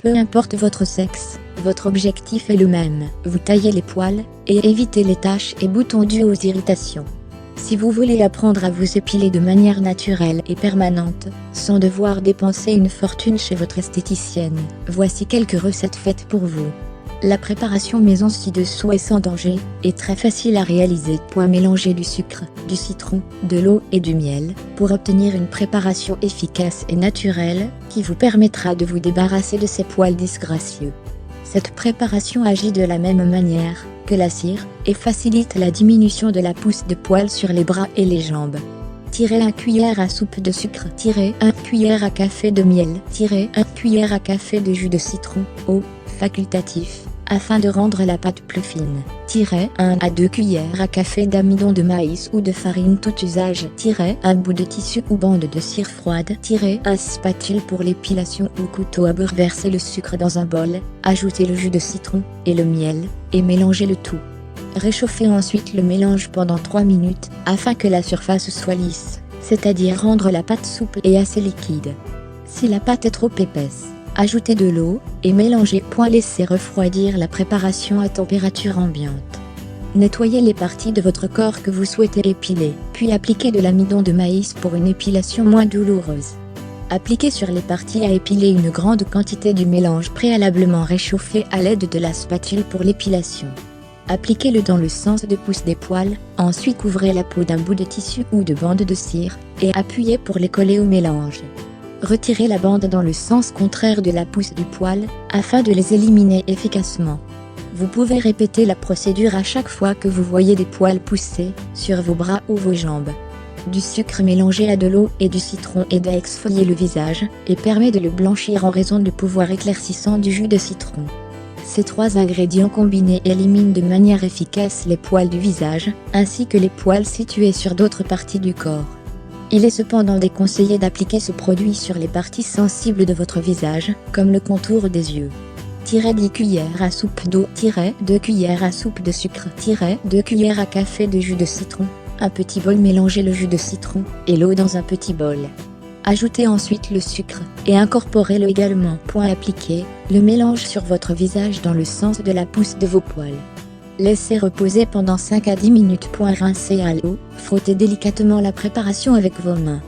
Peu importe votre sexe, votre objectif est le même, vous taillez les poils, et évitez les taches et boutons dus aux irritations. Si vous voulez apprendre à vous épiler de manière naturelle et permanente, sans devoir dépenser une fortune chez votre esthéticienne, voici quelques recettes faites pour vous. La préparation maison ci-dessous est sans danger, et très facile à réaliser. Mélangez du sucre, du citron, de l'eau et du miel, pour obtenir une préparation efficace et naturelle, qui vous permettra de vous débarrasser de ces poils disgracieux. Cette préparation agit de la même manière que la cire, et facilite la diminution de la pousse de poils sur les bras et les jambes. 1 cuillère à soupe de sucre, 1 cuillère à café de miel, 1 cuillère à café de jus de citron, eau, facultatif, afin de rendre la pâte plus fine, 1 à 2 cuillères à café d'amidon de maïs ou de farine tout usage, 1 bout de tissu ou bande de cire froide, 1 spatule pour l'épilation ou couteau à beurre. Versez le sucre dans un bol, ajoutez le jus de citron et le miel, et mélangez le tout. Réchauffez ensuite le mélange pendant 3 minutes, afin que la surface soit lisse, c'est-à-dire rendre la pâte souple et assez liquide. Si la pâte est trop épaisse, ajoutez de l'eau, et mélangez. Laissez refroidir la préparation à température ambiante. Nettoyez les parties de votre corps que vous souhaitez épiler, puis appliquez de l'amidon de maïs pour une épilation moins douloureuse. Appliquez sur les parties à épiler une grande quantité du mélange préalablement réchauffé à l'aide de la spatule pour l'épilation. Appliquez-le dans le sens de pousse des poils, ensuite couvrez la peau d'un bout de tissu ou de bande de cire, et appuyez pour les coller au mélange. Retirez la bande dans le sens contraire de la pousse du poil, afin de les éliminer efficacement. Vous pouvez répéter la procédure à chaque fois que vous voyez des poils pousser, sur vos bras ou vos jambes. Du sucre mélangé à de l'eau et du citron aide à exfolier le visage, et permet de le blanchir en raison du pouvoir éclaircissant du jus de citron. Ces 3 ingrédients combinés éliminent de manière efficace les poils du visage, ainsi que les poils situés sur d'autres parties du corps. Il est cependant déconseillé d'appliquer ce produit sur les parties sensibles de votre visage, comme le contour des yeux. 10 cuillères à soupe d'eau, 2 cuillères à soupe de sucre, 2 cuillères à café de jus de citron. Un petit bol. Mélangez le jus de citron et l'eau dans un petit bol. Ajoutez ensuite le sucre, et incorporez-le également. Appliquez le mélange sur votre visage dans le sens de la pousse de vos poils. Laissez reposer pendant 5 à 10 minutes. Rincez à l'eau, frottez délicatement la préparation avec vos mains.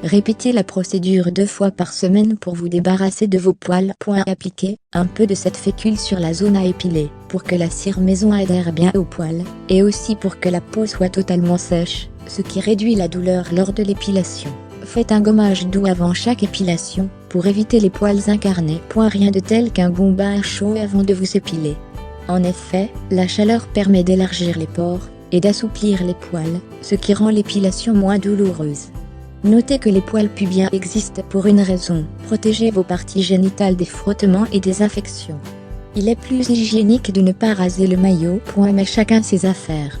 Répétez la procédure 2 fois par semaine pour vous débarrasser de vos poils. Appliquez un peu de cette fécule sur la zone à épiler, pour que la cire maison adhère bien aux poils, et aussi pour que la peau soit totalement sèche, ce qui réduit la douleur lors de l'épilation. Faites un gommage doux avant chaque épilation, pour éviter les poils incarnés. Rien de tel qu'un bon bain chaud avant de vous épiler. En effet, la chaleur permet d'élargir les pores, et d'assouplir les poils, ce qui rend l'épilation moins douloureuse. Notez que les poils pubiens existent pour une raison: protéger vos parties génitales des frottements et des infections. Il est plus hygiénique de ne pas raser le maillot. Mais chacun ses affaires.